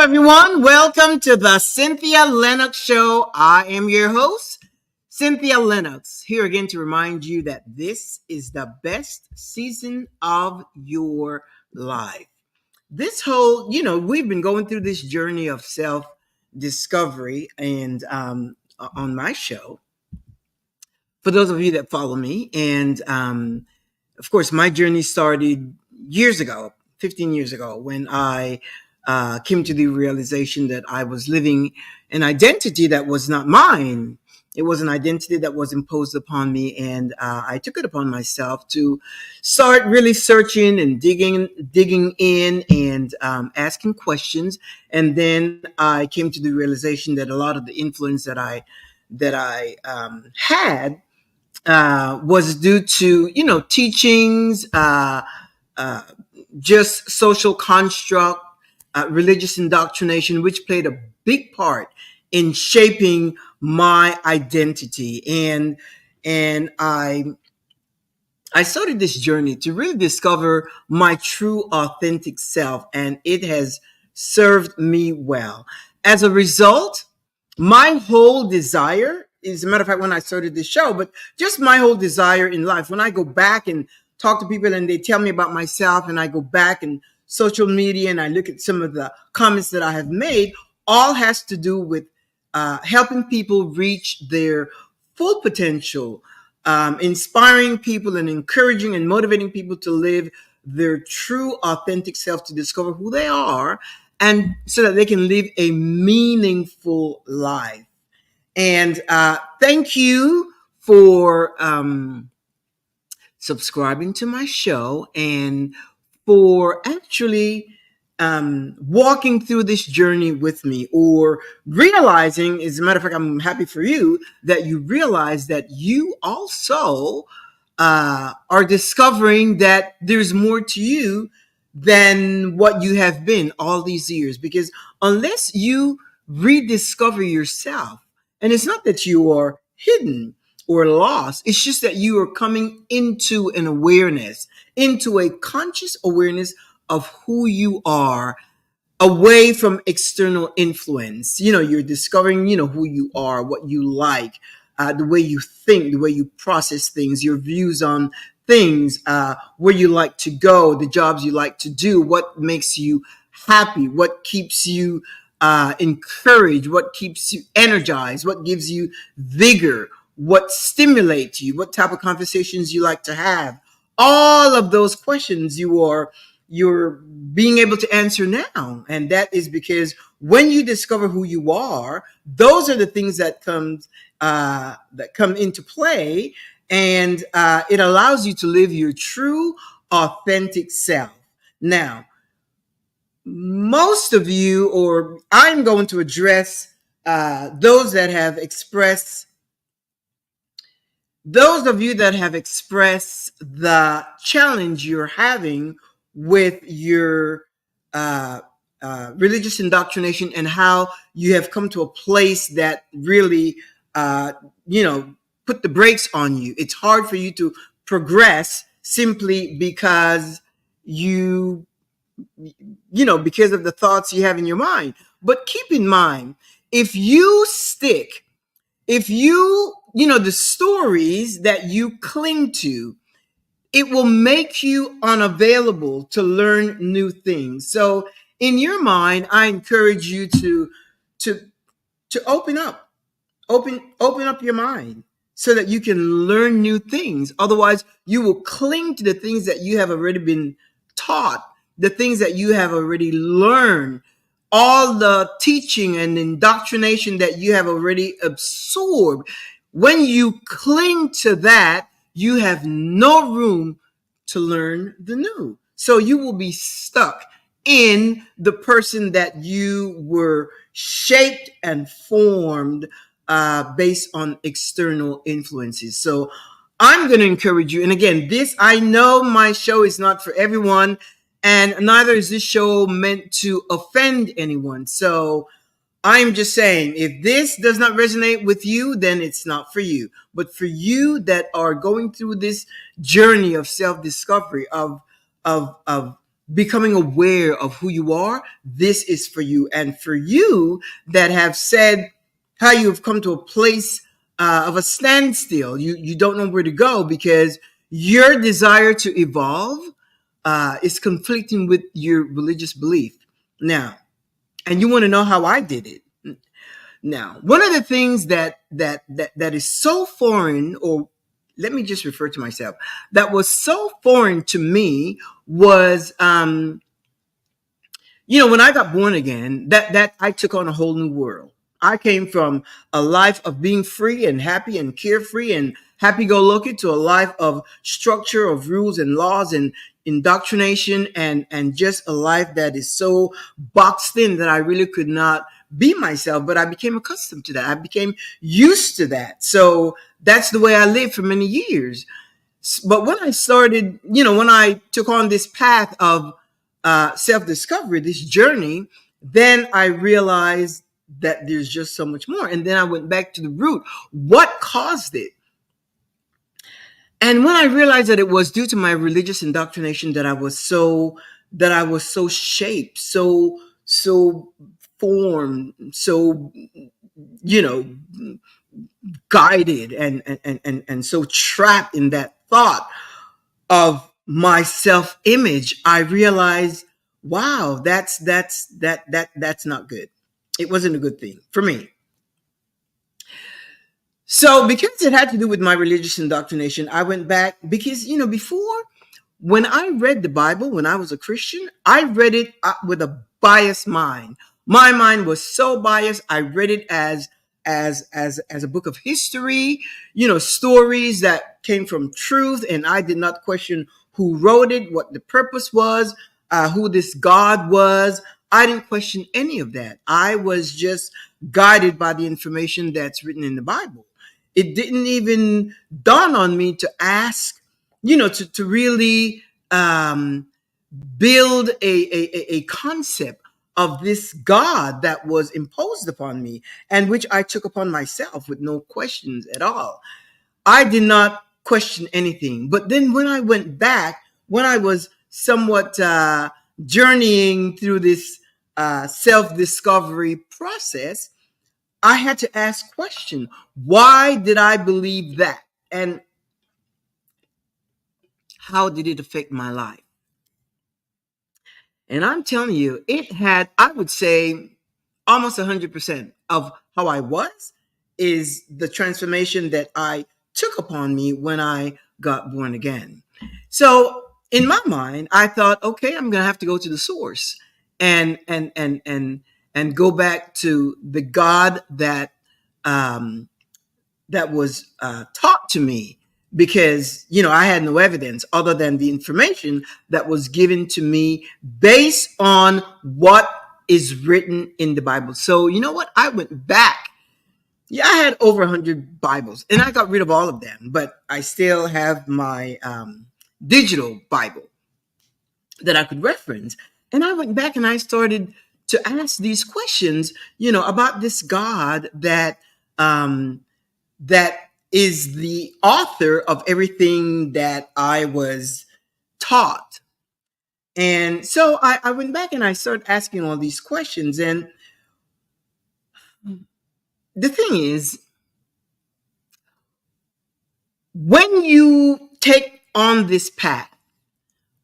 everyone. Welcome to the Cynthia Linox Show. I am your host, Cynthia Linox, here again to remind you that this is the best season of your life. We've been going through this journey of self discovery, and on my show, for those of you that follow me, and of course, my journey started years ago, 15 years ago, when I came to the realization that I was living an identity that was not mine. It was an identity that was imposed upon me, and I took it upon myself to start really searching and digging in, and asking questions. And then I came to the realization that a lot of the influence that I had was due to teachings, uh, just social construct, religious indoctrination, which played a big part in shaping my identity. And I started this journey to really discover my true authentic self, and it has served me well. As a result, my whole desire, as a matter of fact, when I started this show, but just my whole desire in life, when I go back and talk to people and they tell me about myself, and I go back and social media and I look at some of the comments that I have made, all has to do with helping people reach their full potential, inspiring people and encouraging and motivating people to live their true authentic self, to discover who they are, and so that they can live a meaningful life. And thank you for subscribing to my show, and for actually walking through this journey with me, or realizing, as a matter of fact, I'm happy for you that you realize that you also are discovering that there's more to you than what you have been all these years. Because unless you rediscover yourself, and it's not that you are hidden or lost, it's just that you are coming into an awareness, into a conscious awareness of who you are, away from external influence. You're discovering, who you are, what you like, the way you think, the way you process things, your views on things, where you like to go, the jobs you like to do, what makes you happy, what keeps you encouraged, what keeps you energized, what gives you vigor, what stimulates you, what type of conversations you like to have. All of those questions you're being able to answer now. And that is because when you discover who you are, those are the things that come into play, and it allows you to live your true authentic self. Now, most of you, or I'm going to address those of you that have expressed the challenge you're having with your religious indoctrination, and how you have come to a place that really, put the brakes on you. It's hard for you to progress simply because because of the thoughts you have in your mind. But keep in mind, if you stick, the stories that you cling to, it will make you unavailable to learn new things. So in your mind, I encourage you to open up, open up your mind, so that you can learn new things. Otherwise, you will cling to the things that you have already been taught, the things that you have already learned, all the teaching and indoctrination that you have already absorbed. When you cling to that, you have no room to learn the new. So you will be stuck in the person that you were shaped and formed based on external influences. So I'm going to encourage you. And again, I know my show is not for everyone, and neither is this show meant to offend anyone. So I'm just saying, if this does not resonate with you, then it's not for you. But for you that are going through this journey of self-discovery, of becoming aware of who you are, this is for you. And for you that have said how you have come to a place of a standstill, you don't know where to go because your desire to evolve is conflicting with your religious belief. Now, and you want to know how I did it. Now, one of the things that is so foreign, or let me just refer to myself, that was so foreign to me was when I got born again, that I took on a whole new world. I came from a life of being free and happy and carefree and happy-go-lucky to a life of structure, of rules and laws and indoctrination, and just a life that is so boxed in that I really could not be myself. But I became accustomed to that. I became used to that. So that's the way I lived for many years. But when I started, when I took on this path of self-discovery, this journey, then I realized that there's just so much more. And then I went back to the root. What caused it? And when I realized that it was due to my religious indoctrination that I was so shaped, so formed, so you know guided and so trapped in that thought of my self-image, I realized, wow, that's not good. It wasn't a good thing for me. So because it had to do with my religious indoctrination, I went back because, before, when I read the Bible, when I was a Christian, I read it with a biased mind. My mind was so biased. I read it as a book of history, stories that came from truth, and I did not question who wrote it, what the purpose was, who this God was. I didn't question any of that. I was just guided by the information that's written in the Bible. It didn't even dawn on me to ask, to really build a concept of this God that was imposed upon me and which I took upon myself with no questions at all. I did not question anything. But then when I went back, when I was somewhat journeying through this self-discovery process, I had to ask question. Why did I believe that? And how did it affect my life? And I'm telling you, it had, I would say, almost 100% of how I was is the transformation that I took upon me when I got born again. So in my mind, I thought, okay, I'm gonna have to go to the source and go back to the God um, that was taught to me because I had no evidence other than the information that was given to me based on what is written in the Bible. So you know what? I went back. Yeah, I had over 100 Bibles, and I got rid of all of them, but I still have my digital Bible that I could reference. And I went back and I started to ask these questions, about this God that is the author of everything that I was taught. And so I went back and I started asking all these questions. And the thing is, when you take on this path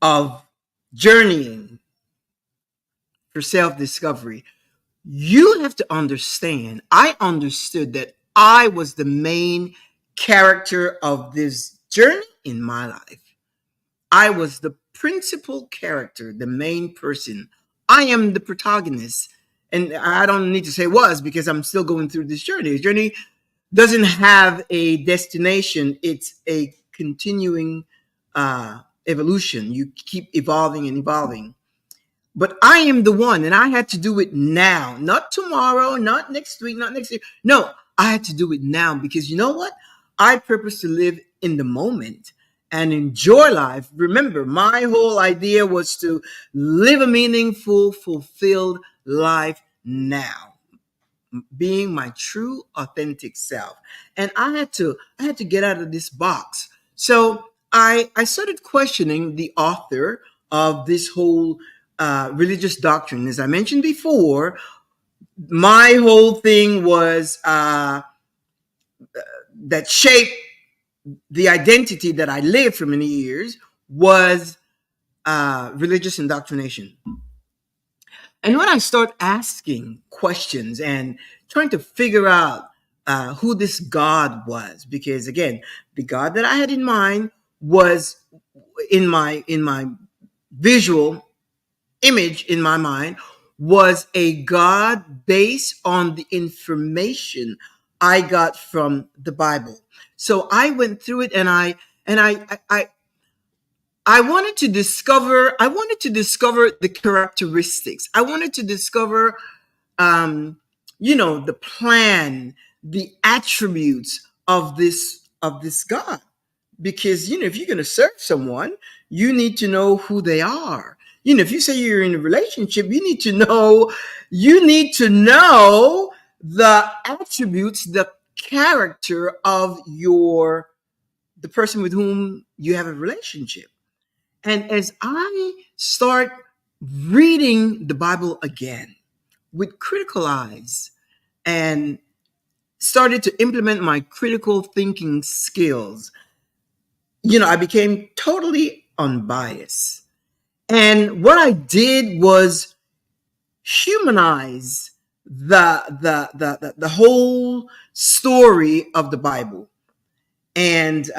of journeying for self-discovery, you have to understand, I understood that I was the main character of this journey in my life. I was the principal character, the main person. I am the protagonist. And I don't need to say was because I'm still going through this journey. The journey doesn't have a destination. It's a continuing evolution. You keep evolving and evolving. But I am the one, and I had to do it now, not tomorrow, not next week, not next year. No, I had to do it now because you know what? I purpose to live in the moment and enjoy life. Remember, my whole idea was to live a meaningful, fulfilled life now, being my true, authentic self. And I had to get out of this box. So I started questioning the author of this whole religious doctrine. As I mentioned before, my whole thing was that shaped the identity that I lived for many years was religious indoctrination. And when I start asking questions and trying to figure out who this God was, because again, the God that I had in mind was in my visual image in my mind was a God based on the information I got from the Bible. So I went through it, and I wanted to discover the characteristics. I wanted to discover the plan, the attributes of this God. Because if you're going to serve someone, you need to know who they are. If you say you're in a relationship, you need to know the attributes, the character of the person with whom you have a relationship. And as I start reading the Bible again with critical eyes and started to implement my critical thinking skills, I became totally unbiased. And what I did was humanize the whole story of the Bible. And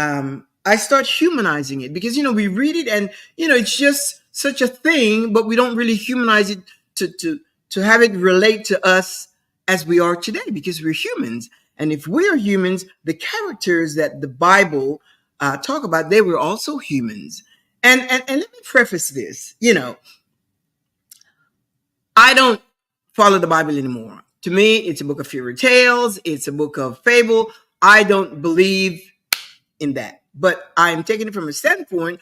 I start humanizing it because we read it, and it's just such a thing, but we don't really humanize it to have it relate to us as we are today, because we're humans. And if we're humans, the characters that the Bible talk about, they were also humans. And let me preface this. I don't follow the Bible anymore. To me, it's a book of fairy tales. It's a book of fable. I don't believe in that. But I'm taking it from a standpoint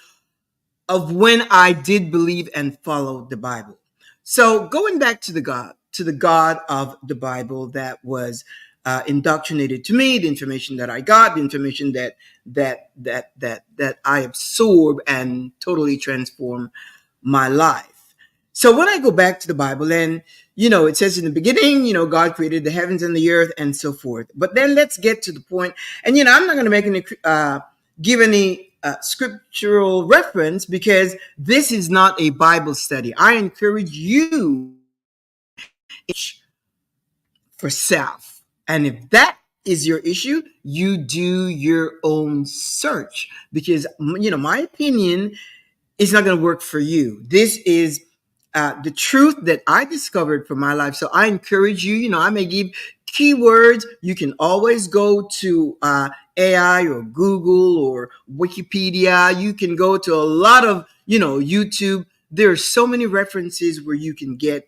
of when I did believe and follow the Bible. So going back to the God of the Bible that was indoctrinated to me, the information that I got, the information that I absorb and totally transform my life. So when I go back to the Bible, and it says in the beginning, God created the heavens and the earth and so forth. But then let's get to the point. And I'm not going to make any give any scriptural reference, because this is not a Bible study. I encourage you for self. And if that is your issue, you do your own search, because my opinion is not going to work for you. This is the truth that I discovered for my life. So I encourage you, I may give keywords. You can always go to AI or Google or Wikipedia. You can go to a lot of, YouTube. There are so many references where you can get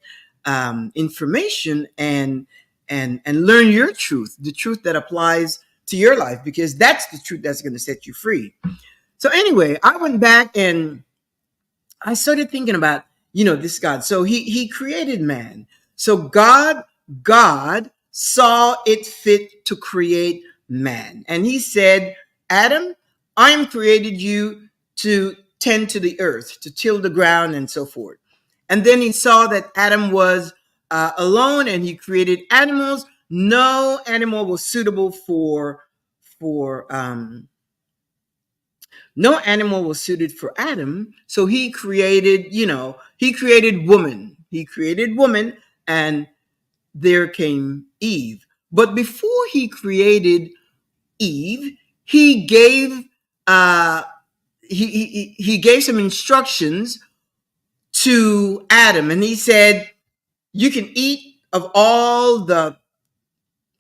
information and learn your truth, the truth that applies to your life, because that's the truth that's going to set you free. So anyway, I went back and I started thinking about, this God. So he created man. So God saw it fit to create man. And he said, Adam, I am created you to tend to the earth, to till the ground and so forth. And then he saw that Adam was alone, and he created animals. No animal was suitable for no animal was suited for Adam. So he created woman. He created woman, and there came Eve. But before he created Eve, he gave he gave some instructions to Adam, and he said, you can eat of all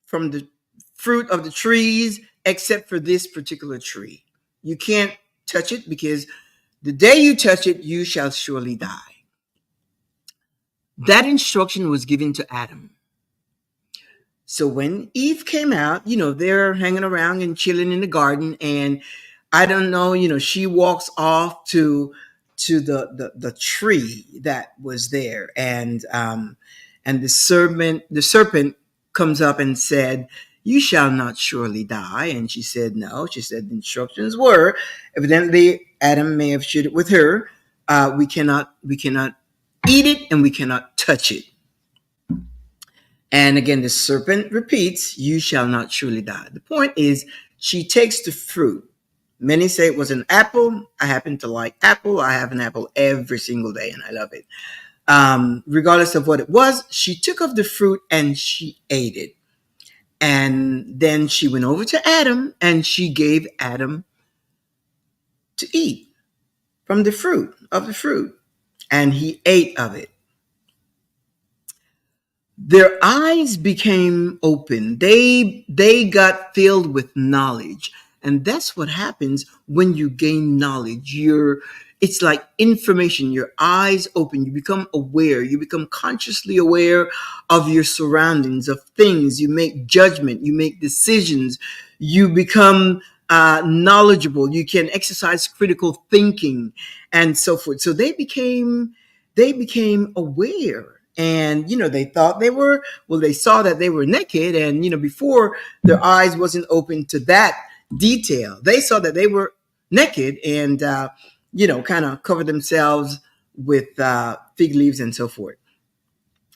from the fruit of the trees except for this particular tree. You can't touch it, because the day you touch it, you shall surely die. That instruction was given to Adam. So when Eve came out, they're hanging around and chilling in the garden, and I don't know, she walks off to the tree that was there, and the serpent comes up and said, you shall not surely die. And she said no. She said the instructions were, evidently Adam may have shared it with her, we cannot eat it, and we cannot touch it. And again, the serpent repeats, "You shall not surely die." The point is, she takes the fruit. Many say it was an apple. I happen to like apple. I have an apple every single day, and I love it. Regardless of what it was, she took of the fruit and she ate it. And then she went over to Adam and she gave Adam to eat from the fruit of the fruit. And he ate of it. Their eyes became open. They got filled with knowledge. And that's what happens when you gain knowledge. It's like information. Your eyes open. You become aware. You become consciously aware of your surroundings, of things. You make judgment. You make decisions. You become knowledgeable. You can exercise critical thinking and so forth. So they became aware. And they thought they saw that they were naked. And before, their eyes wasn't open to that detail. They saw that they were naked, and kind of covered themselves with fig leaves and so forth.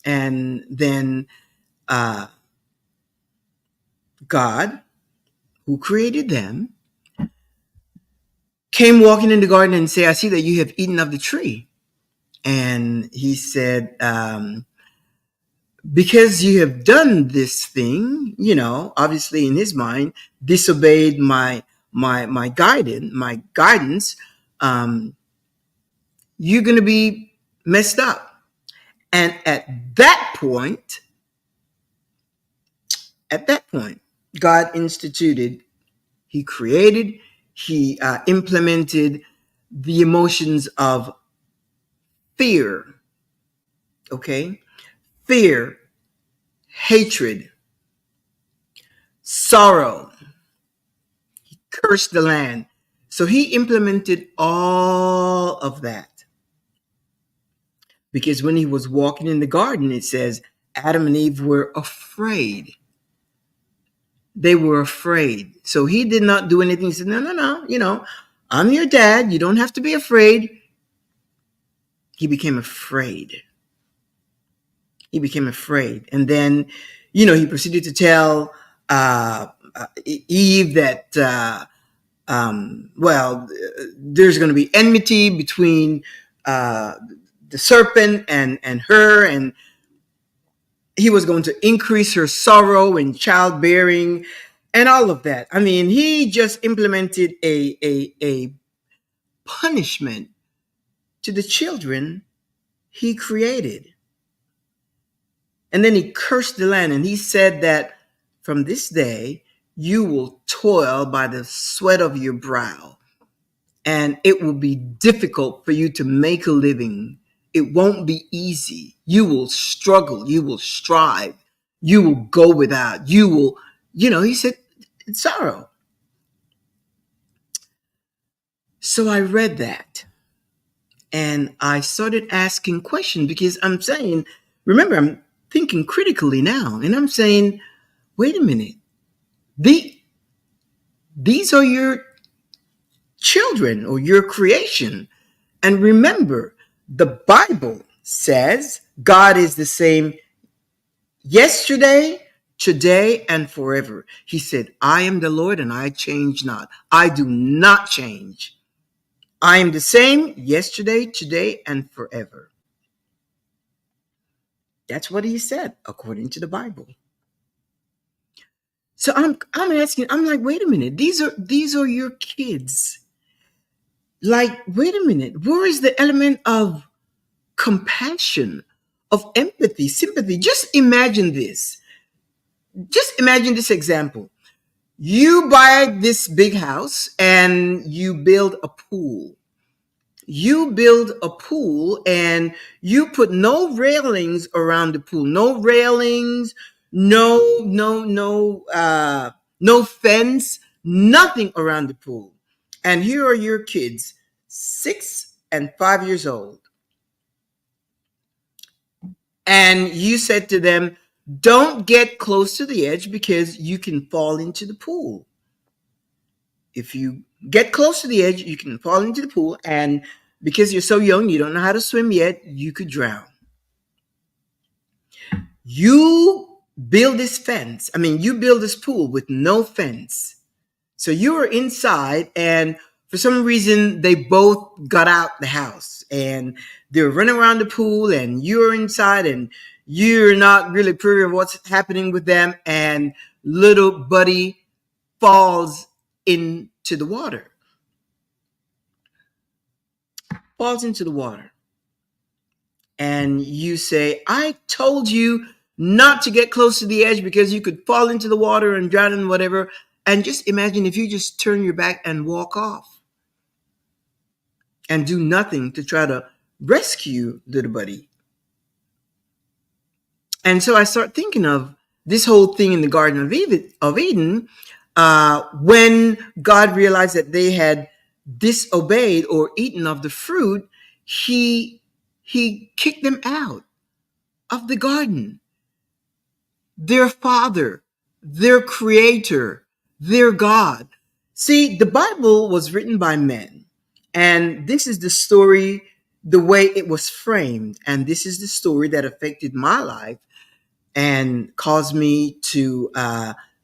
And then God, who created them, came walking in the garden and said, "I see that you have eaten of the tree." And he said, "Because you have done this thing," obviously in his mind, disobeyed my guidance, you're going to be messed up. And at that point, God instituted, he created, he implemented the emotions of fear. Okay? Fear, hatred, sorrow. He cursed the land. So he implemented all of that. Because when he was walking in the garden, it says Adam and Eve were afraid. They were afraid. So he did not do anything. He said, "No, no, no, I'm your dad. You don't have to be afraid." He became afraid. And then, he proceeded to tell Eve that, there's going to be enmity between the serpent and her, and he was going to increase her sorrow and childbearing and all of that. I mean, he just implemented a punishment to the children he created. And then he cursed the land, and he said that from this day, you will toil by the sweat of your brow, and it will be difficult for you to make a living. It won't be easy. You will struggle. You will strive. You will go without. You will, he said, sorrow. So I read that, and I started asking questions, because I'm saying, remember, I'm thinking critically now, and I'm saying, wait a minute. These are your children or your creation. And remember, the Bible says God is the same yesterday, today, and forever. He said, "I am the Lord and I change not. I do not change. I am the same yesterday, today, and forever." That's what he said, according to the Bible. So I'm asking, I'm like, wait a minute, these are your kids. Like, wait a minute, where is the element of compassion, of empathy, sympathy? Just imagine this. Just imagine this example. You buy this big house and you build a pool. You build a pool and you put no railings around the pool. No railings, no fence, nothing around the pool. And here are your kids, 6 and 5 years old. And you said to them, "Don't get close to the edge because you can fall into the pool. If you get close to the edge, you can fall into the pool, and because you're so young, you don't know how to swim yet, you could drown. You build this fence. I mean, you build this pool with no fence. So you were inside, and for some reason, they both got out the house and they're running around the pool, and you're inside, and you're not really privy of what's happening with them. And little buddy falls into the water, falls into the water. And you say, I told you not to get close to the edge because you could fall into the water and drown and whatever. And just imagine if you just turn your back and walk off and do nothing to try to rescue little buddy. And so I start thinking of this whole thing in the Garden of Eden, when God realized that they had disobeyed or eaten of the fruit, he kicked them out of the garden. Their father, their creator, their God. See, the Bible was written by men, and this is the story, the way it was framed, and this is the story that affected my life and caused me to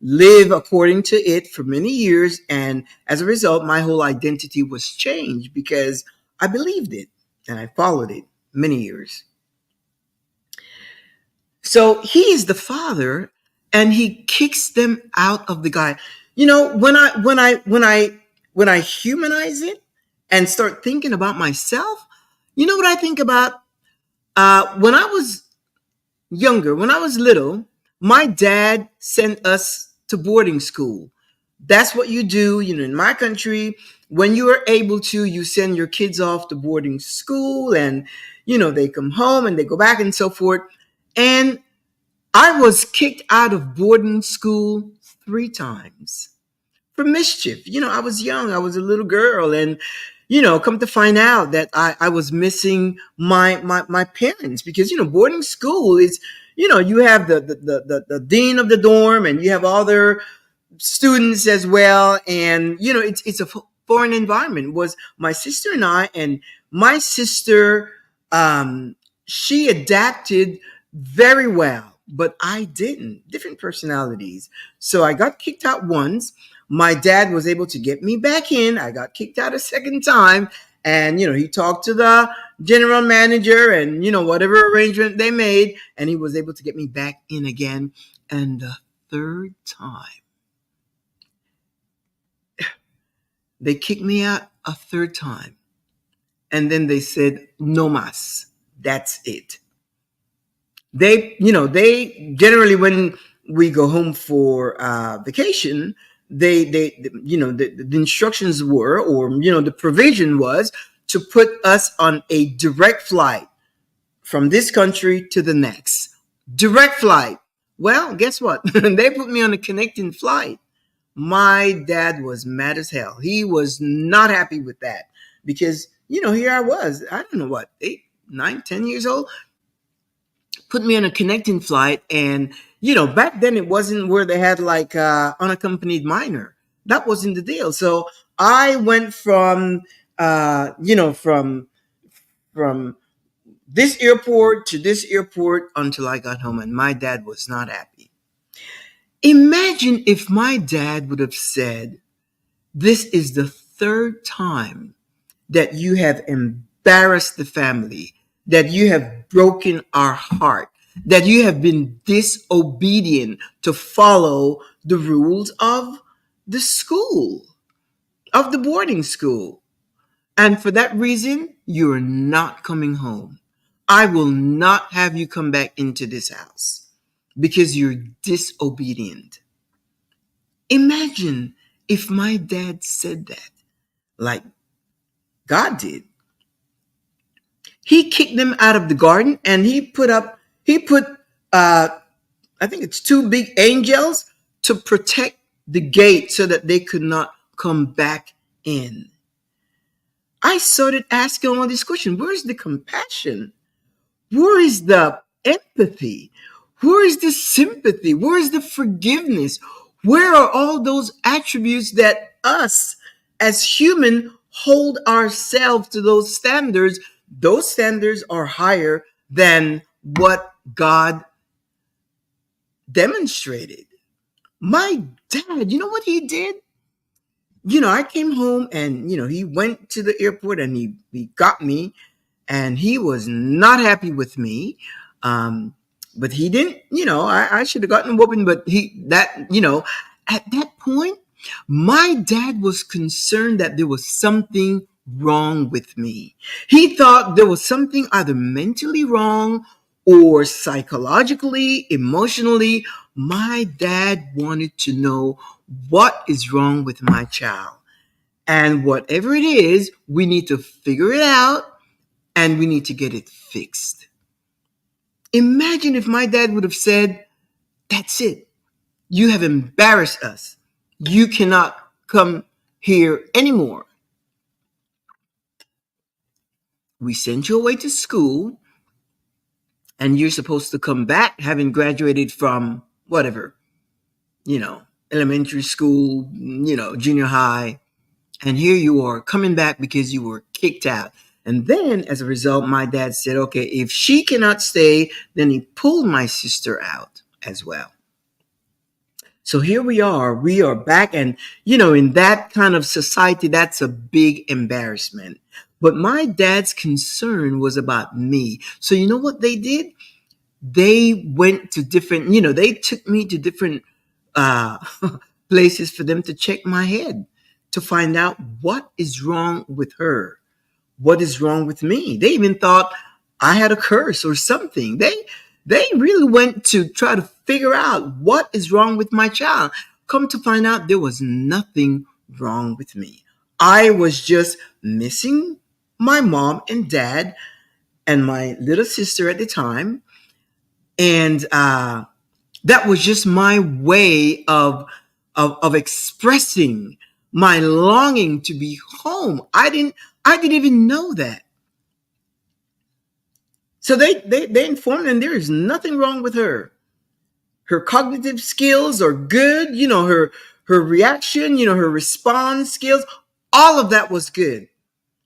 live according to it for many years. And as a result, my whole identity was changed because I believed it and I followed it many years. So he is the father, and he kicks them out of the guy. You know, when I humanize it and start thinking about myself, you know what I think about? When I was younger, when I was little, my dad sent us to boarding school. That's what you do, you know, in my country. When you are able to, you send your kids off to boarding school, and you know, they come home and they go back and so forth. And I was kicked out of boarding school 3 times for mischief. You know, I was young, I was a little girl, and you know, come to find out that I was missing my parents, because you know, boarding school is, you know, you have the dean of the dorm, and you have other students as well, and you know, it's a foreign environment. It was my sister and I, and my sister, she adapted very well, but I didn't. Different personalities. So I got kicked out once. My dad was able to get me back in. I got kicked out a second time. And, you know, he talked to the general manager and, you know, whatever arrangement they made. And he was able to get me back in again. And the third time, they kicked me out a third time. And then they said, no mas. That's it. They, you know, they generally, when we go home for vacation, they, you know, the instructions were, or, you know, the provision was to put us on a direct flight from this country to the next. Direct flight. Well, guess what? They put me on a connecting flight. My dad was mad as hell. He was not happy with that because, you know, here I was, I don't know what, 8, 9, 10 years old, put me on a connecting flight. And, you know, back then it wasn't where they had like unaccompanied minor. That wasn't the deal. So I went from, you know, from this airport to this airport until I got home, and my dad was not happy. Imagine if my dad would have said, this is the third time that you have embarrassed the family, that you have broken our heart, that you have been disobedient to follow the rules of the school, of the boarding school. And for that reason, you're not coming home. I will not have you come back into this house because you're disobedient. Imagine if my dad said that, like God did. He kicked them out of the garden, and he put I think it's 2 big angels to protect the gate so that they could not come back in. I started asking all these questions. Where's the compassion? Where is the empathy? Where is the sympathy? Where is the forgiveness? Where are all those attributes that us as human hold ourselves to those standards are higher than what God demonstrated. My dad, you know what he did? I came home and, he went to the airport and he got me, and he was not happy with me. But he didn't, I should have gotten a whooping, but at that point, my dad was concerned that there was something wrong with me. He thought there was something either mentally wrong or psychologically, emotionally. My dad wanted to know what is wrong with my child. And whatever it is, we need to figure it out and we need to get it fixed. Imagine if my dad would have said, "That's it. You have embarrassed us. You cannot come here anymore. We sent you away to school and you're supposed to come back having graduated from whatever, you know, elementary school, junior high. And here you are coming back because you were kicked out." And then as a result, my dad said, okay, if she cannot stay, then he pulled my sister out as well. So here we are. We are back. And, in that kind of society, that's a big embarrassment. But my dad's concern was about me. So you know what they did? They went to different, they took me to different uh, places for them to check my head to find out what is wrong with her. What is wrong with me? They even thought I had a curse or something. They really went to try to figure out what is wrong with my child. Come to find out there was nothing wrong with me. I was just missing my mom and dad and my little sister at the time. And that was just my way of expressing my longing to be home. I didn't even know that. So they informed me, and there is nothing wrong with her. Her cognitive skills are good, her reaction, her response skills, all of that was good.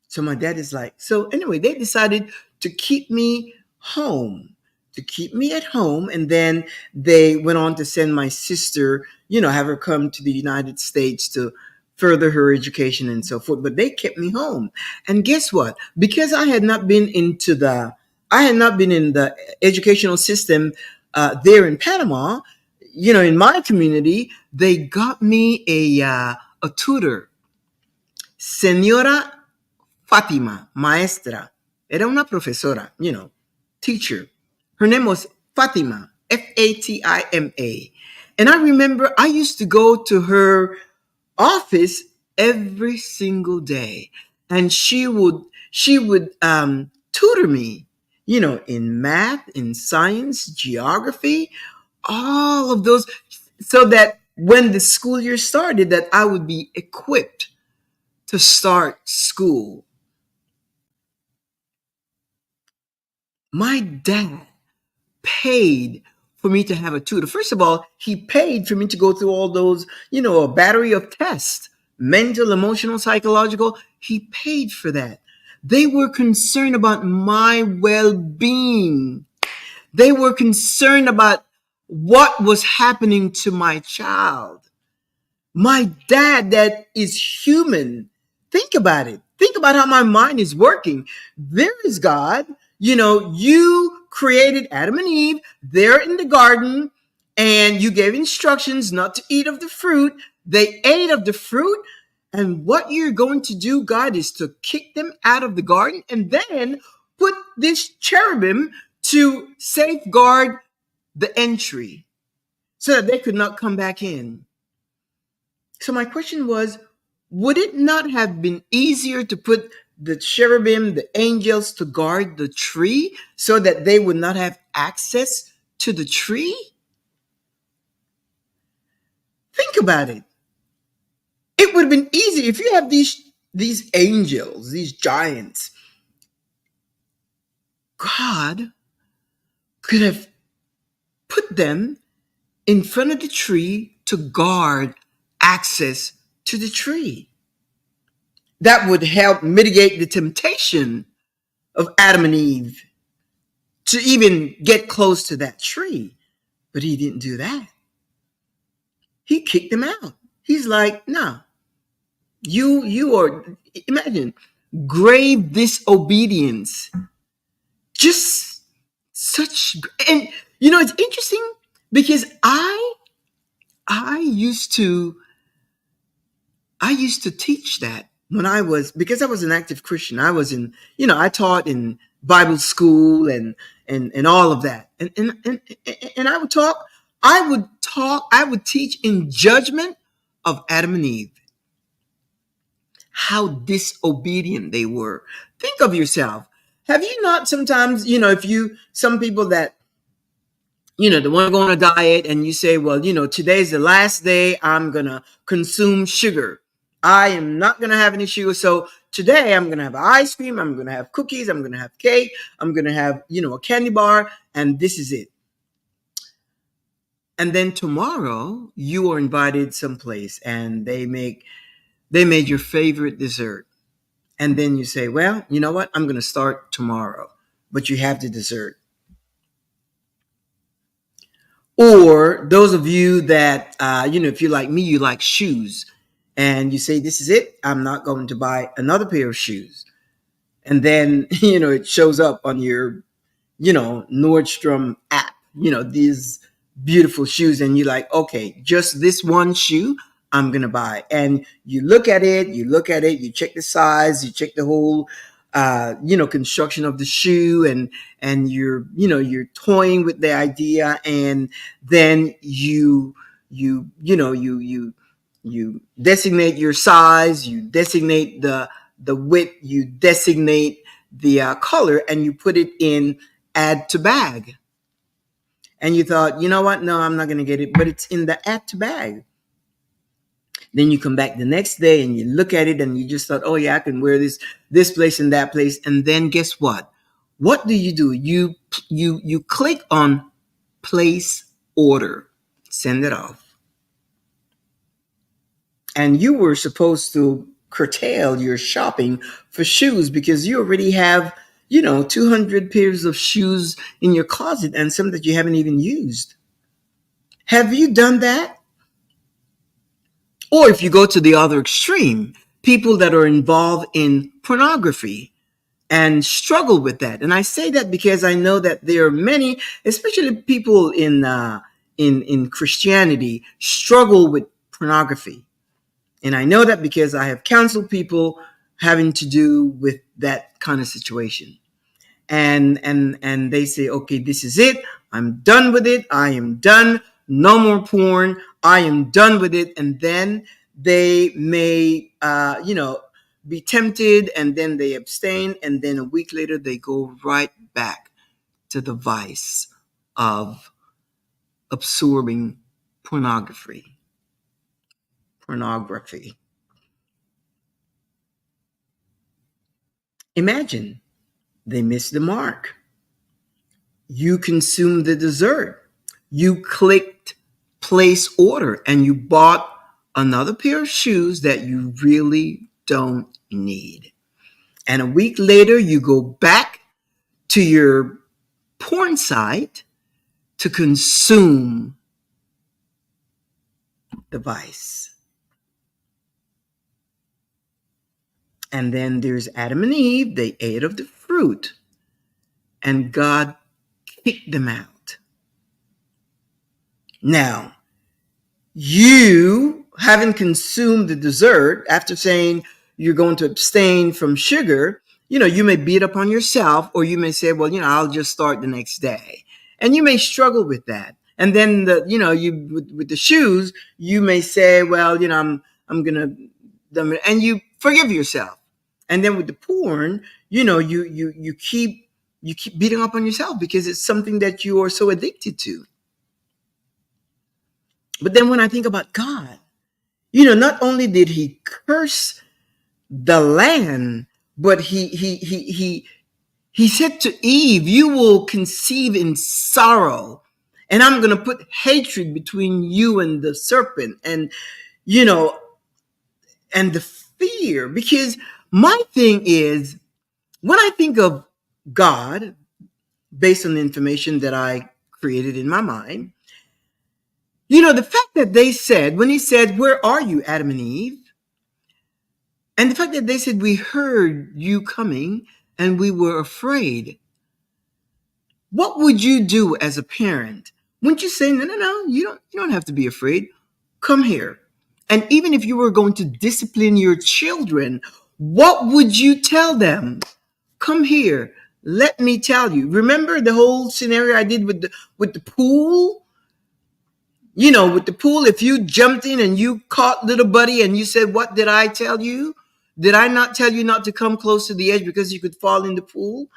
So my dad is like, so anyway, they decided to keep me home, to keep me at home. And then they went on to send my sister, have her come to the United States to further her education and so forth. But they kept me home. And guess what? Because I had not been in the educational system there in Panama, in my community, they got me a tutor, Senora Fatima, maestra. Era una profesora, teacher. Her name was Fatima, Fatima. And I remember I used to go to her office every single day. And she would tutor me, in math, in science, geography, all of those, so that when the school year started, that I would be equipped to start school. My dad paid for me to have a tutor. First of all, he paid for me to go through all those, a battery of tests, mental, emotional, psychological. He paid for that. They were concerned about my well being. They were concerned about what was happening to my child. My dad that is human. Think about it. Think about how my mind is working. There is God. You created Adam and Eve there in the garden, and you gave instructions not to eat of the fruit. They ate of the fruit. And what you're going to do, God, is to kick them out of the garden and then put this cherubim to safeguard the entry so that they could not come back in. So my question was, would it not have been easier to put the cherubim, the angels, to guard the tree so that they would not have access to the tree? Think about it. It would have been easy if you have these angels, these giants. God could have put them in front of the tree to guard access to the tree. that would help mitigate the temptation of Adam and Eve to even get close to that tree. But he didn't do that. He kicked them out. He's like, no, you are, imagine, grave disobedience. Just such, and it's interesting because I used to teach that when because I was an active Christian. I was in, I taught in Bible school and all of that. And I would teach in judgment of Adam and Eve, how disobedient they were. Think of yourself. Have you not sometimes, some people that, they want to go on a diet and you say, well, today's the last day I'm going to consume sugar. I am not going to have any sugar. So today I'm going to have ice cream. I'm going to have cookies. I'm going to have cake. I'm going to have, a candy bar. And this is it. And then tomorrow you are invited someplace and they made your favorite dessert. And then you say, well, you know what? I'm going to start tomorrow. But you have the dessert. Or those of you that, if you're like me, you like shoes. And you say, this is it. I'm not going to buy another pair of shoes. And then, it shows up on your, Nordstrom app, these beautiful shoes. And you're like, okay, just this one shoe I'm going to buy. And you look at it, you check the size, you check the whole, construction of the shoe, and you're toying with the idea. And then you designate your size, you designate the width, you designate the color, and you put it in add to bag. And you thought, you know what? No, I'm not going to get it, but it's in the add to bag. Then you come back the next day and you look at it and you just thought, oh yeah, I can wear this place and that place. And then guess what? What do? You click on place order, send it off. And you were supposed to curtail your shopping for shoes because you already have, 200 pairs of shoes in your closet and some that you haven't even used. Have you done that? Or if you go to the other extreme, people that are involved in pornography and struggle with that. And I say that because I know that there are many, especially people in Christianity, struggle with pornography. And I know that because I have counseled people having to do with that kind of situation. And they say, okay, this is it. I'm done with it. I am done. No more porn. I am done with it. And then they may, be tempted, and then they abstain. And then a week later, they go right back to the vice of absorbing pornography. Imagine they missed the mark. You consumed the dessert. You clicked place order and you bought another pair of shoes that you really don't need. And a week later, you go back to your porn site to consume the vice. And then there's Adam and Eve. They ate of the fruit and God kicked them out. Now, you haven't consumed the dessert after saying you're going to abstain from sugar. You may beat up on yourself, or you may say, well, I'll just start the next day. And you may struggle with that. And then with the shoes, you may say, well, I'm going to, and you forgive yourself. And then with the porn, you keep beating up on yourself because it's something that you are so addicted to. But then when I think about God, not only did he curse the land, but he said to Eve, you will conceive in sorrow, and I'm going to put hatred between you and the serpent, and and the fear, because My thing is, when I think of God, based on the information that I created in my mind, the fact that they said, when he said, "Where are you, Adam and Eve?" And the fact that they said, "We heard you coming and we were afraid." What would you do as a parent? Wouldn't you say, "No, no, no, you don't have to be afraid. Come here." And even if you were going to discipline your children, what would you tell them? Come here. Let me tell you. Remember the whole scenario I did with the pool? With the pool, if you jumped in and you caught little buddy and you said, "What did I tell you? Did I not tell you not to come close to the edge because you could fall in the pool?"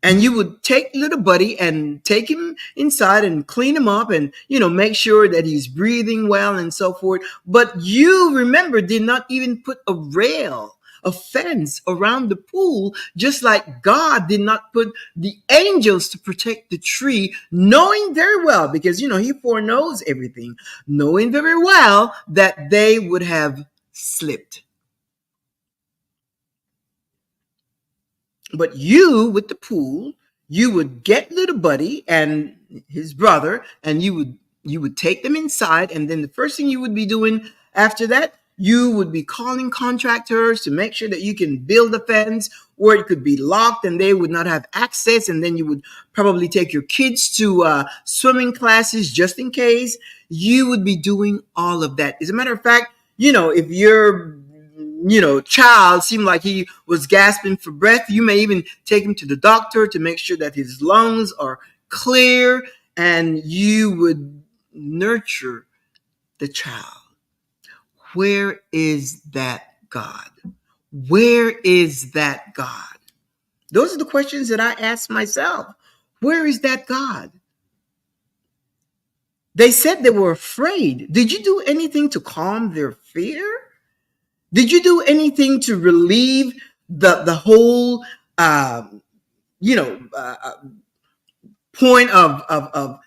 And you would take little buddy and take him inside and clean him up and make sure that he's breathing well and so forth. But you, remember, did not even put a fence around the pool, just like God did not put the angels to protect the tree, knowing very well, because he foreknows everything, knowing very well that they would have slipped. But you, with the pool, you would get little buddy and his brother, and you would take them inside, and then the first thing you would be doing after that, you would be calling contractors to make sure that you can build a fence, or it could be locked and they would not have access, and then you would probably take your kids to swimming classes just in case. You would be doing all of that. As a matter of fact, if you're child seemed like he was gasping for breath, you may even take him to the doctor to make sure that his lungs are clear, and you would nurture the child. Where is that God? Where is that God? Those are the questions that I ask myself. Where is that God? They said they were afraid. Did you do anything to calm their fear? Did you do anything to relieve the whole point of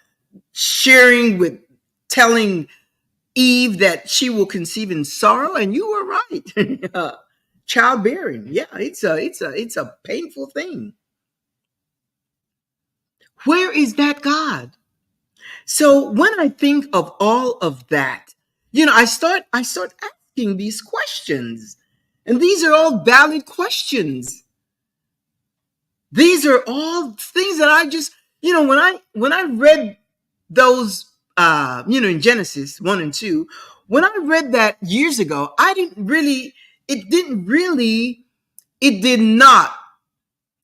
sharing with telling Eve that she will conceive in sorrow? And you were right. Childbearing, yeah, it's a painful thing. Where is that God? So when I think of all of that, I start asking these questions. And these are all valid questions. These are all things that I just, when I read those in Genesis 1 and 2, when I read that years ago, it did not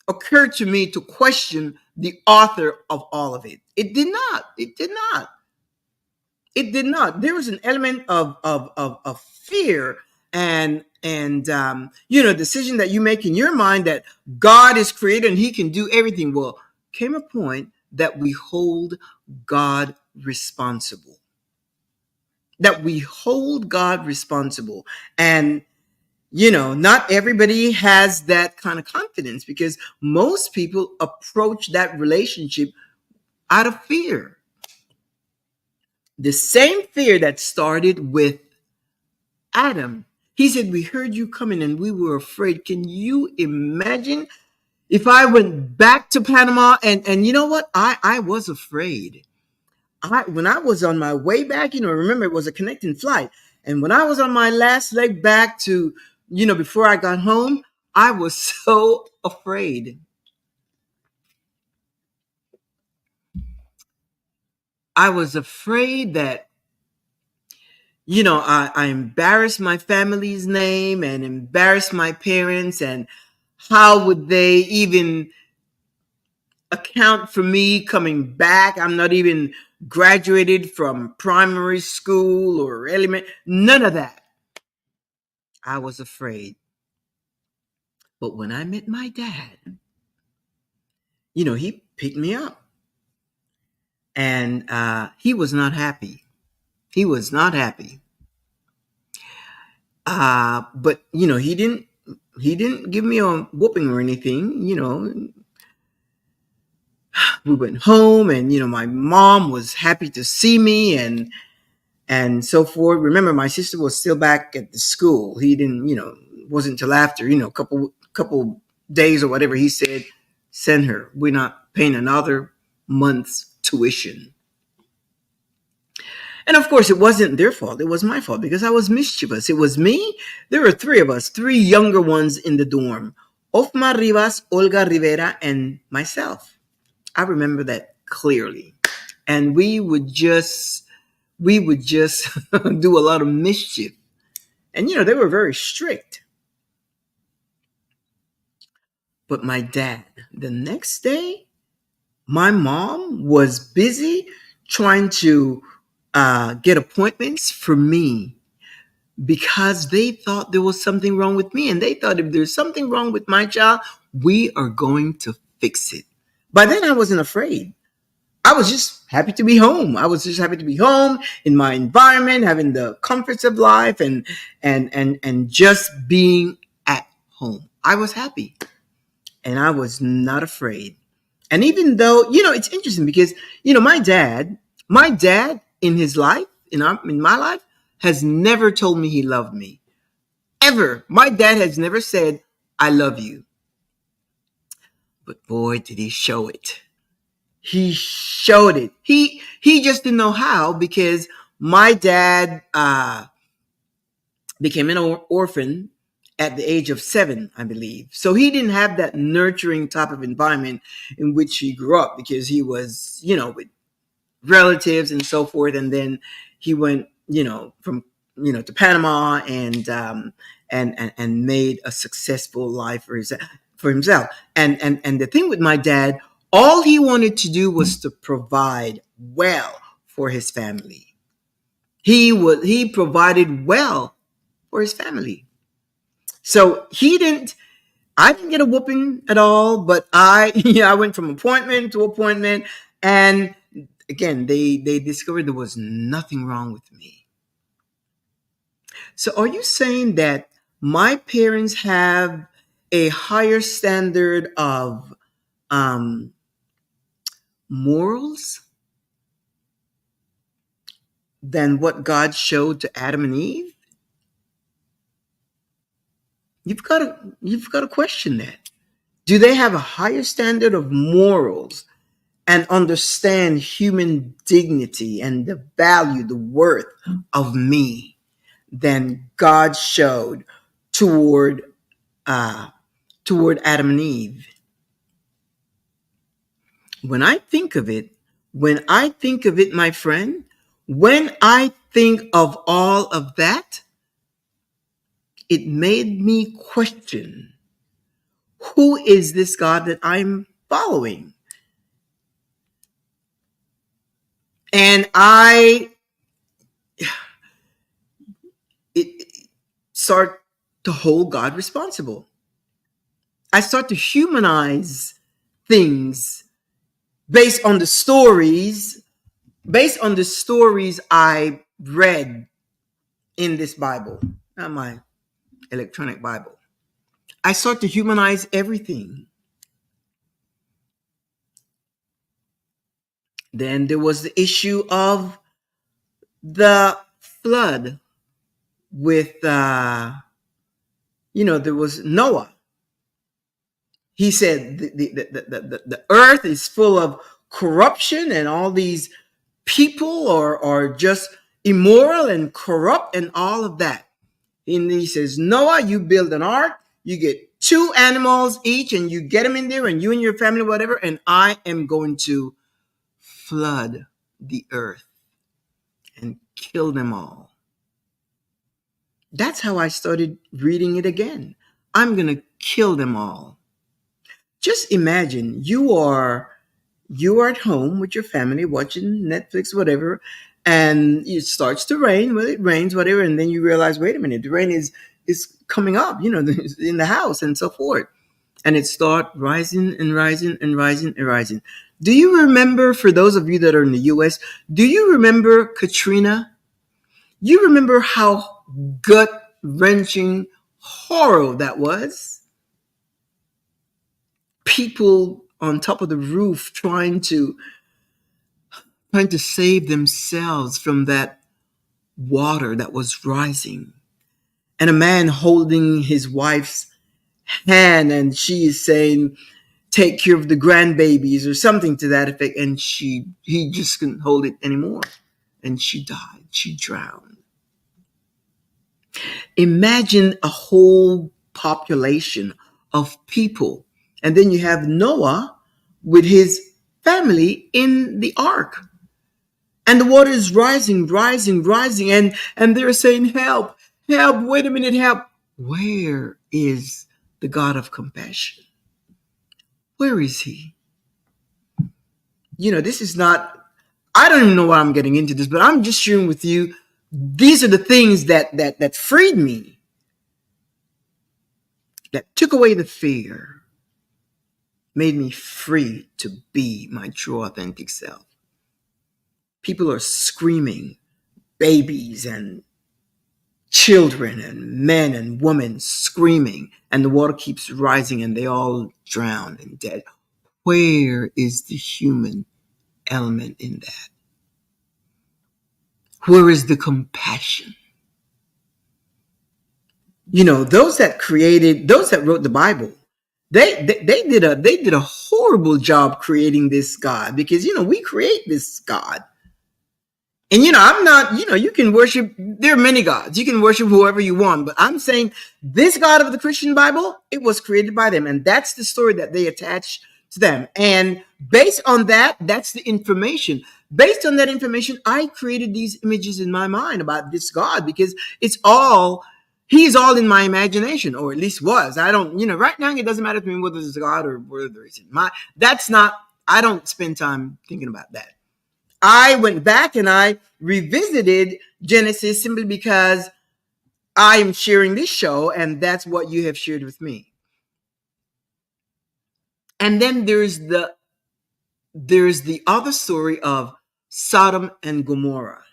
occur to me to question the author of all of it. It did not. It did not. It did not. There was an element of fear and decision that you make in your mind that God is creator and he can do everything. Well, came a point that we hold God responsible. That we hold God responsible. And not everybody has that kind of confidence, because most people approach that relationship out of fear. The same fear that started with Adam. He said, "We heard you coming and we were afraid." Can you imagine if I went back to Panama and you know what? I was afraid. When I was on my way back, remember it was a connecting flight. And when I was on my last leg back to, before I got home, I was so afraid. I was afraid that, I embarrassed my family's name and embarrassed my parents, and how would they even account for me coming back? I'm not even graduated from primary school or none of that. I was afraid. But when I met my dad, he picked me up, and he was not happy. He was not happy. But he didn't give me a whooping or anything. We went home, and my mom was happy to see me, and so forth. Remember, my sister was still back at the school. He didn't, wasn't till after, a couple days or whatever, he said, send her. We're not paying another month's tuition. And of course, it wasn't their fault. It was my fault because I was mischievous. It was me. There were three of us, three younger ones in the dorm: Ofma Rivas, Olga Rivera, and myself. I remember that clearly. And we would just do a lot of mischief. And they were very strict. But my dad, the next day, my mom was busy trying to get appointments for me because they thought there was something wrong with me. And they thought if there's something wrong with my child, we are going to fix it. By then, I wasn't afraid. I was just happy to be home. I was just happy to be home in my environment, having the comforts of life and just being at home. I was happy and I was not afraid. And even though, it's interesting because, my dad in his life, in my life, has never told me he loved me. Ever. My dad has never said, I love you. But boy, did he show it. He showed it. He just didn't know how because my dad became an orphan at the age of 7, I believe. So he didn't have that nurturing type of environment in which he grew up because he was, with relatives and so forth. And then he went, from, to Panama and made a successful life for himself. And the thing with my dad, all he wanted to do was to provide well for his family. He provided well for his family. So I didn't get a whooping at all, but I went from appointment to appointment. And again, they discovered there was nothing wrong with me. So are you saying that my parents have a higher standard of morals than what God showed to Adam and Eve? You've got to question that. Do they have a higher standard of morals and understand human dignity and the value, the worth of me than God showed toward Adam and Eve? When I think of it, my friend, when I think of all of that, it made me question, who is this God that I'm following? And it start to hold God responsible. I start to humanize things based on the stories I read in this Bible, not my electronic Bible. I start to humanize everything. Then there was the issue of the flood with, there was Noah. He said the earth is full of corruption and all these people are just immoral and corrupt and all of that. And he says, Noah, you build an ark, you get 2 animals each and you get them in there and you and your family, whatever, and I am going to flood the earth and kill them all. That's how I started reading it again. I'm going to kill them all. Just imagine you are at home with your family watching Netflix, whatever, and it starts to rain. Well, it rains, whatever, and then you realize, wait a minute, the rain is coming up, in the house and so forth. And it starts rising and rising and rising and rising. Do you remember, for those of you that are in the US, do you remember Katrina? You remember how gut-wrenching horror that was? People on top of the roof trying to save themselves from that water that was rising. and a man holding his wife's hand, and she is saying, take care of the grandbabies or something to that effect, and he just couldn't hold it anymore, and she died. She drowned. Imagine a whole population of people, and then you have Noah with his family in the ark, and the water is rising, rising, rising, and they're saying, help, help, wait a minute, help. Where is the God of compassion? Where is he? This is not, I don't even know why I'm getting into this, but I'm just sharing with you, these are the things that freed me, that took away the fear, made me free to be my true authentic self. People are screaming, babies and children and men and women screaming, and the water keeps rising, and they all drown and dead. Where is the human element in that? Where is the compassion? Those that wrote the Bible, they did a horrible job creating this God, because we create this God. And I'm not, you can worship, there are many gods. You can worship whoever you want, but I'm saying this God of the Christian Bible, it was created by them. And that's the story that they attach to them. And based on that, that's the information. Based on that information, I created these images in my mind about this God, because he's all in my imagination, or at least was. I don't, right now it doesn't matter to me whether it's God or whether it's I don't spend time thinking about that. I went back and I revisited Genesis simply because I am sharing this show, and that's what you have shared with me. And then there's the other story of Sodom and Gomorrah.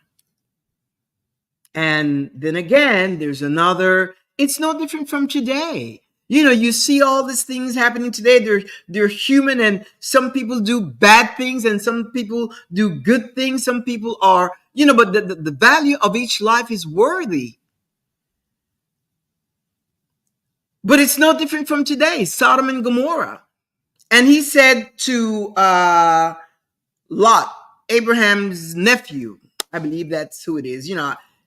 And then again, there's another, it's no different from today. You see all these things happening today. They're human, and some people do bad things and some people do good things. Some people are, but the value of each life is worthy. But it's no different from today, Sodom and Gomorrah. And he said to Lot, Abraham's nephew, I believe that's who it is.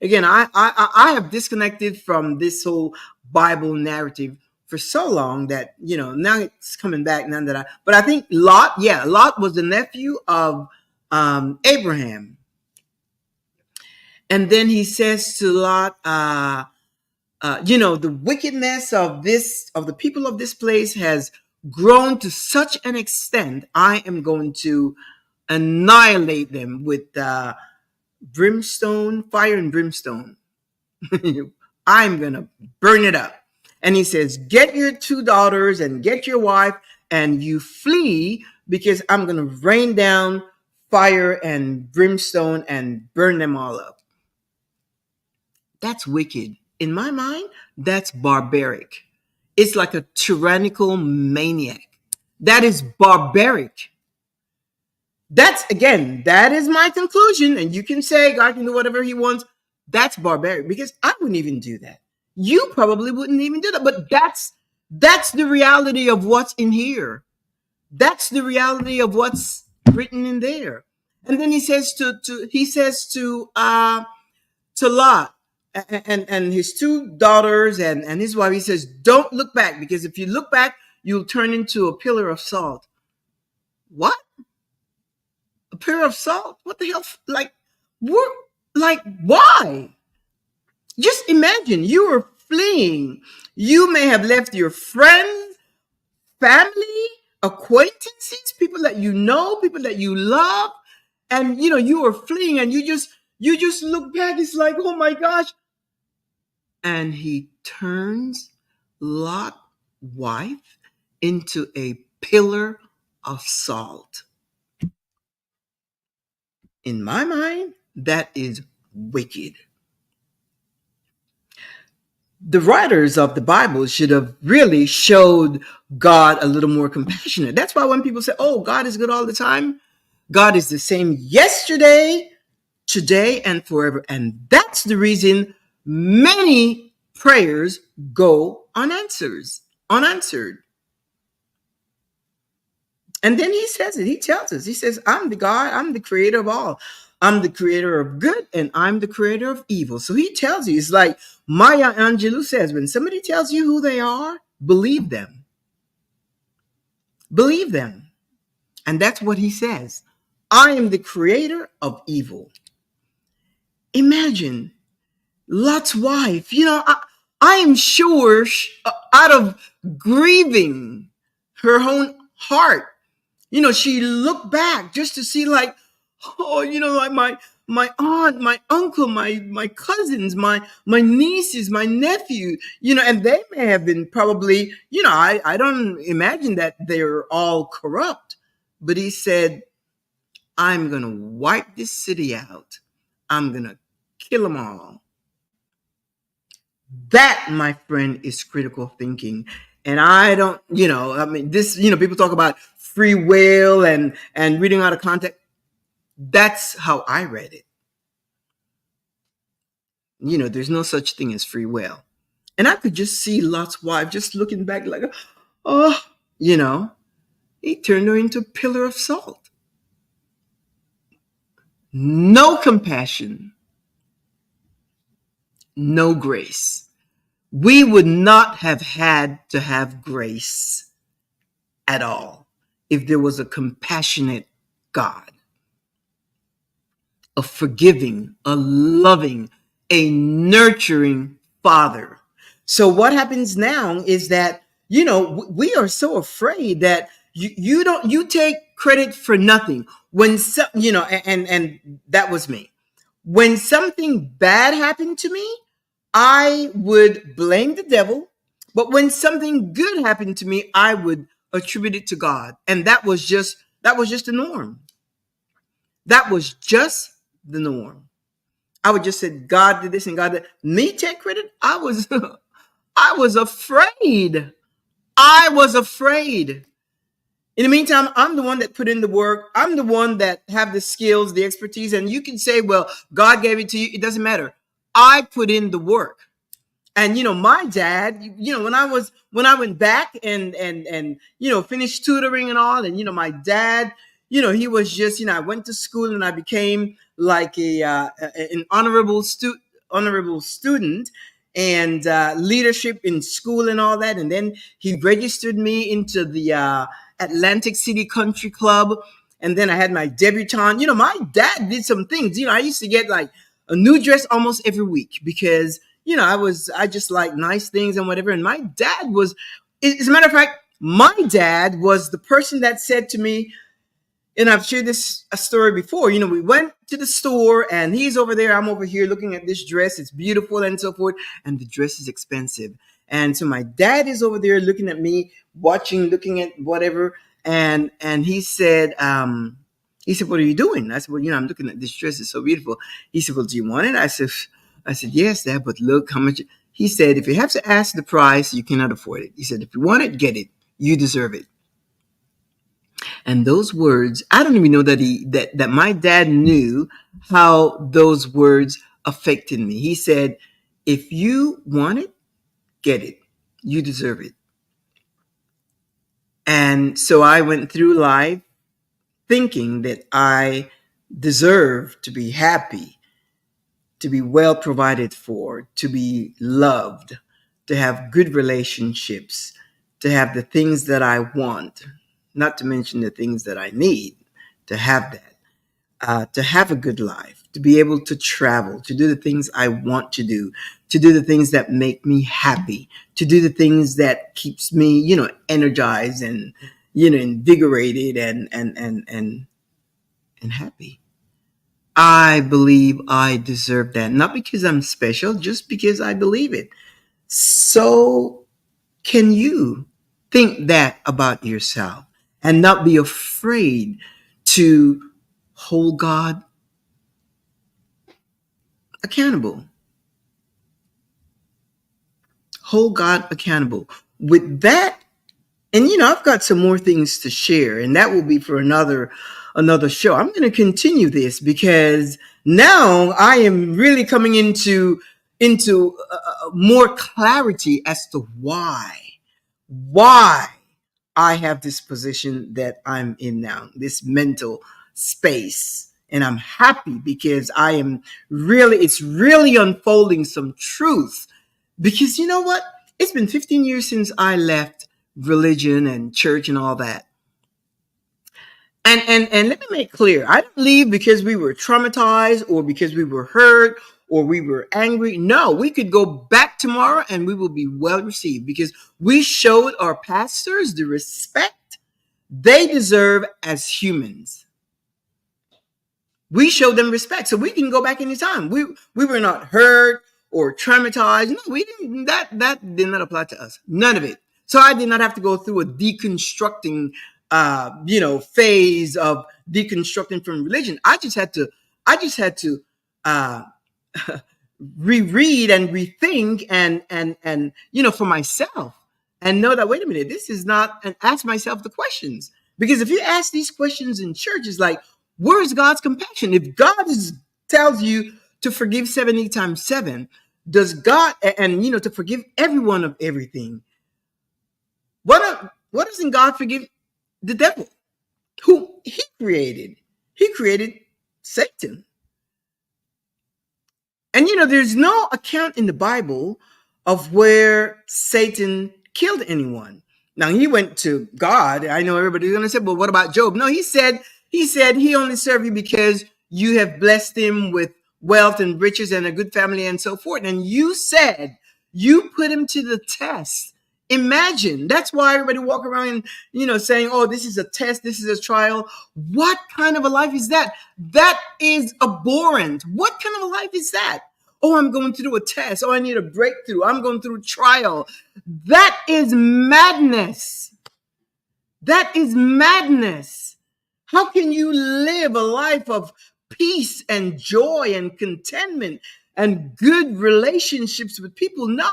Again, I have disconnected from this whole Bible narrative for so long that, now it's coming back. But I think Lot was the nephew of Abraham. And then he says to Lot, the wickedness of the people of this place has grown to such an extent, I am going to annihilate them with fire and brimstone. I'm going to burn it up. And he says, get your 2 daughters and get your wife, and you flee, because I'm going to rain down fire and brimstone and burn them all up. That's wicked. In my mind, that's barbaric. It's like a tyrannical maniac. That is barbaric. That is my conclusion. And you can say God can do whatever he wants. That's barbaric, because I wouldn't even do that. You probably wouldn't even do that. But that's the reality of what's in here. That's the reality of what's written in there. And then he says to Lot and his 2 daughters and his wife, he says, don't look back, because if you look back, you'll turn into a pillar of salt. What? A pillar of salt? What the hell? Why? Just imagine, you are fleeing. You may have left your friends, family, acquaintances, people that you know, people that you love, and you are fleeing, and you just look back. It's like, oh my gosh. And he turns Lot's wife into a pillar of salt. In my mind, that is wicked. The writers of the Bible should have really showed God a little more compassionate. That's why when people say, oh, God is good all the time, God is the same yesterday, today, and forever. And that's the reason many prayers go unanswered. And then he says it. He tells us. He says, I'm the God. I'm the creator of all. I'm the creator of good and I'm the creator of evil. So he tells you, it's like Maya Angelou says, when somebody tells you who they are, believe them. Believe them. And that's what he says. I am the creator of evil. Imagine Lot's wife. I am sure out of grieving her own heart, she looked back just to see like, oh, like my aunt, my uncle, my cousins, my nieces, my nephew, and they may have been probably, I don't imagine that they're all corrupt, but he said, I'm going to wipe this city out. I'm going to kill them all. That, my friend, is critical thinking. And I don't, this, people talk about free will and reading out of context. That's how I read it. There's no such thing as free will. And I could just see Lot's wife just looking back like, oh, he turned her into a pillar of salt. No compassion, no grace. We would not have had to have grace at all if there was a compassionate God, a forgiving, a loving, a nurturing Father. So what happens now is that, we are so afraid that you take credit for nothing when and that was me. When something bad happened to me, I would blame the devil, but when something good happened to me, I would attribute it to God. And that was just the norm. That was just the norm. I would just say, God did this and God did. Me take credit? I was afraid. I was afraid. In the meantime, I'm the one that put in the work. I'm the one that have the skills, the expertise. And you can say, well, God gave it to you. It doesn't matter. I put in the work. And my dad, when I went back and finished tutoring and all, and my dad, he was just, I went to school and I became like an honorable student and leadership in school and all that. And then he registered me into the Atlantic City Country Club. And then I had my debutante. My dad did some things. I used to get like a new dress almost every week because I just like nice things and whatever. And my dad was, as a matter of fact, my dad was the person that said to me, and I've shared this a story before, we went to the store and he's over there, I'm over here looking at this dress. It's beautiful and so forth. And the dress is expensive. And so my dad is over there looking at me, looking at whatever. And he said, what are you doing? I said, well, I'm looking at this dress. It's so beautiful. He said, well, do you want it? I said, yes, Dad, but look how much. He said, if you have to ask the price, you cannot afford it. He said, if you want it, get it. You deserve it. And those words, I don't even know that my dad knew how those words affected me. He said, if you want it, get it. You deserve it. And so I went through life thinking that I deserve to be happy, to be well provided for, to be loved, to have good relationships, to have the things that I want, not to mention the things that I need, to have that, to have a good life, to be able to travel, to do the things I want to do the things that make me happy, to do the things that keeps me, energized and, invigorated and happy. I believe I deserve that. Not because I'm special, just because I believe it. So can you think that about yourself and not be afraid to hold God accountable? Hold God accountable. With that, and I've got some more things to share, and that will be for another show. I'm going to continue this because now I am really coming into into more clarity as to why I have this position that I'm in now, this mental space. And I'm happy because it's really unfolding some truth. Because you know what? It's been 15 years since I left religion and church and all that. And let me make clear, I didn't leave because we were traumatized or because we were hurt or we were angry. No, we could go back tomorrow and we will be well received because we showed our pastors the respect they deserve as humans. We showed them respect, so we can go back anytime. We were not hurt or traumatized. No, we didn't. That did not apply to us. None of it. So I did not have to go through a deconstructing, phase of deconstructing from religion. I just had to uh, reread and rethink and for myself and know that, wait a minute, this is not, and ask myself the questions. Because if you ask these questions in church, it's like, where is God's compassion? If God tells you to forgive 70 times 7, does God, and to forgive everyone of everything, what doesn't God forgive the devil, who he created? He created Satan. And there's no account in the Bible of where Satan killed anyone. Now he went to God. I know everybody's going to say, "Well, what about Job?" No, he said he only served you because you have blessed him with wealth and riches and a good family and so forth. And you said you put him to the test. Imagine, that's why everybody walk around, saying, "Oh, this is a test, this is a trial." What kind of a life is that? That is abhorrent. What kind of a life is that? Oh, I'm going through a test. Oh, I need a breakthrough. I'm going through a trial. That is madness. That is madness. How can you live a life of peace and joy and contentment and good relationships with people? No,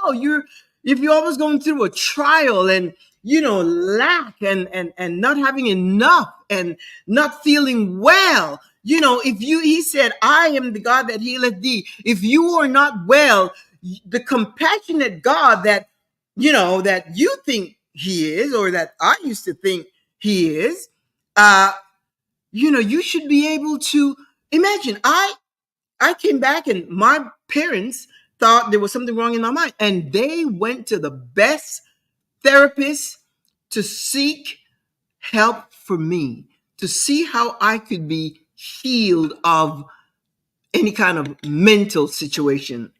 if you're always going through a trial and lack and not having enough and not feeling well. He said, "I am the God that healeth thee." If you are not well, the compassionate God that you think he is, or that I used to think he is, you should be able to imagine. I came back and my parents thought there was something wrong in my mind, and they went to the best therapist to seek help for me, to see how I could be healed of any kind of mental situation.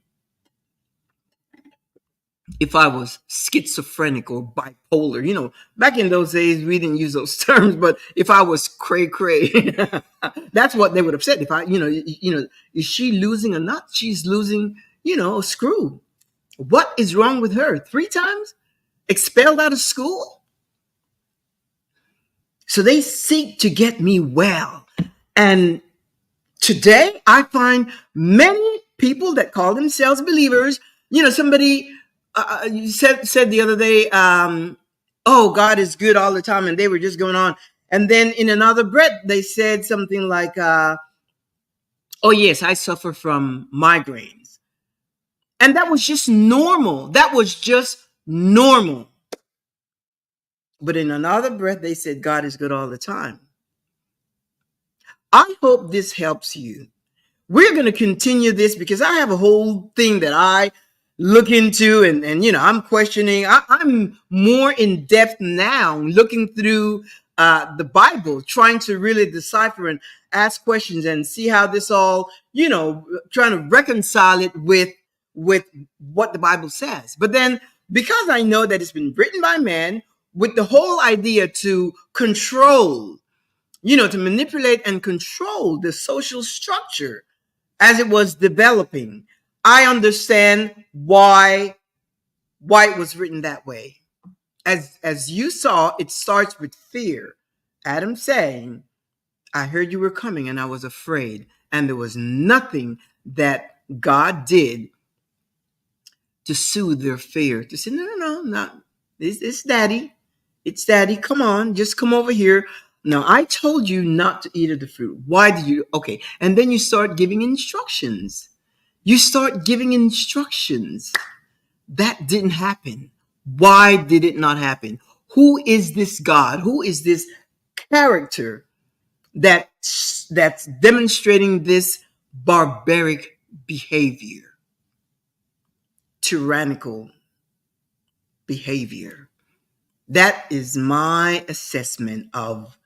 If I was schizophrenic or bipolar, back in those days, we didn't use those terms, but if I was cray cray, that's what they would have said. If is she losing a nut? She's losing, a screw. What is wrong with her? 3 times expelled out of school. So they seek to get me well. And today I find many people that call themselves believers. Somebody said the other day, "Oh, God is good all the time," and they were just going on. And then in another breath, they said something like, "Oh, yes, I suffer from migraines." And that was just normal. That was just normal. But in another breath, they said, "God is good all the time." I hope this helps you. We're going to continue this because I have a whole thing that I look into and I'm questioning. I'm more in depth now, looking through the Bible, trying to really decipher and ask questions and see how this all, trying to reconcile it with what the Bible says. But then, because I know that it's been written by man with the whole idea to control, to manipulate and control the social structure as it was developing, I understand why it was written that way. As you saw, it starts with fear. Adam saying, "I heard you were coming and I was afraid." And there was nothing that God did to soothe their fear, to say, no. It's daddy. It's daddy. Come on, just come over here. Now, I told you not to eat of the fruit. Why did you? Okay. And then you start giving instructions. You start giving instructions. That didn't happen. Why did it not happen? Who is this God? Who is this character that's demonstrating this barbaric behavior, tyrannical behavior? That is my assessment of,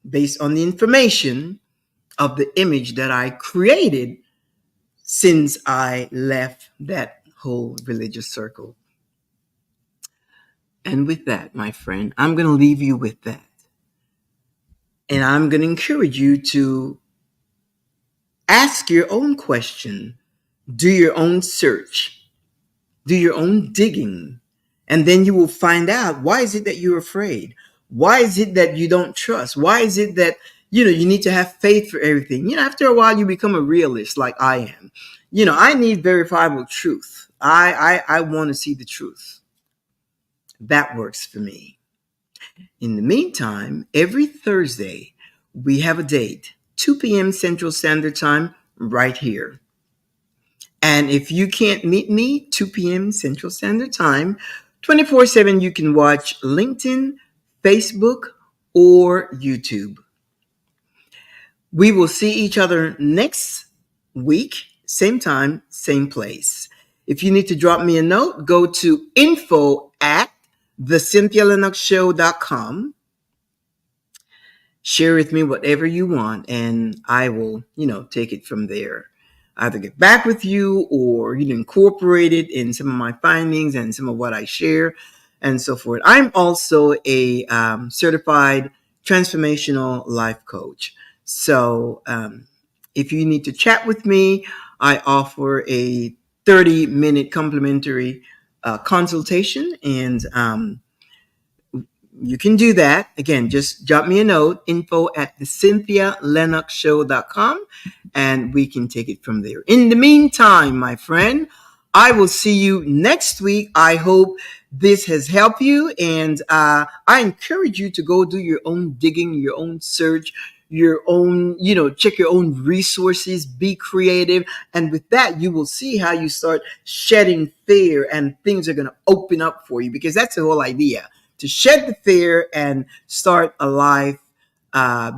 based on the information of the image that I created since I left that whole religious circle. And with that, my friend, I'm going to leave you with that. And I'm going to encourage you to ask your own question, do your own search, do your own digging, and then you will find out, why is it that you're afraid? Why is it that you don't trust? Why is it that you need to have faith for everything? After a while you become a realist like I am. I need verifiable truth. I want to see the truth. That works for me. In the meantime, every Thursday we have a date, 2 p.m. Central Standard Time, right here. And if you can't meet me, 2 p.m. Central Standard Time, 24/7, you can watch LinkedIn, Facebook, or YouTube. We will see each other next week, same time, same place. If you need to drop me a note, go to info@thecynthialinoxshow.com. Share with me whatever you want, and I will, take it from there. Either get back with you or incorporate it in some of my findings and some of what I share and so forth. I'm also a certified transformational life coach. So if you need to chat with me, I offer a 30-minute complimentary consultation, and you can do that. Again, just drop me a note, info@thecynthialinoxshow.com, and we can take it from there. In the meantime, my friend, I will see you next week. I hope this has helped you, and I encourage you to go do your own digging, your own search, your own, check your own resources, be creative. And with that, you will see how you start shedding fear and things are going to open up for you, because that's the whole idea, to shed the fear and start a life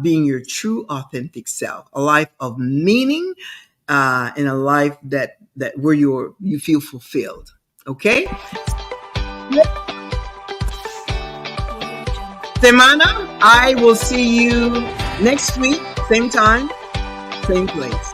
being your true, authentic self, a life of meaning, and a life that where you feel fulfilled. Okay, semana. I will see you next week, same time, same place.